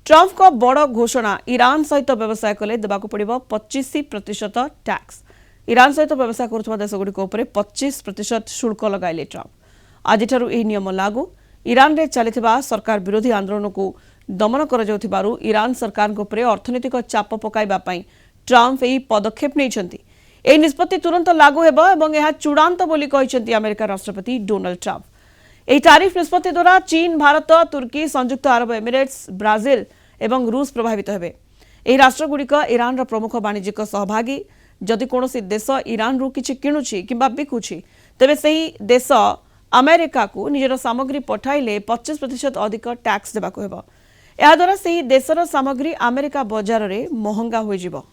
Trump को बड़ घोषणा ईरान सहित व्यवसाय कले देवाक पड़ो 25% टैक्स। ईरान सहित व्यवसाय करुवा देशगुड़िक 25% शुल्क लगाइले ट्रम्प। आज नियम लागू। ईरान रे चलिथिबा सरकार विरोधी आंदोलन को दमन कर ईरान सरकार अर्थनैतिक चाप पकाइबा पई ट्रम्प एही पदक्षेप नैछंती। एही निष्पत्ति तुरंत लागू हेबो एवं यह चूड़ांत बोली कहिसंती अमेरिका राष्ट्रपति डोनाल्ड ट्रम्प। एही तारिफ निष्पत्ति द्वारा चीन, भारत, तुर्की, संयुक्त अरब एमिरेट्स, ब्राजिल एवं रूस प्रभावित हेबे। एही राष्ट्रगुड़िक ईरान रा प्रमुख वाणिज्यिक सहभागी। जदि कोनोसी देश ईरान रु किछि किणुछि किंबा बिकुछि तेबे सही देश अमेरिका को निजर सामग्री पठाइले 25% अधिक टैक्स देबाको हेबो। एहा द्वारा सही देशर सामग्री अमेरिका बाजार रे महंगा होई जिवो।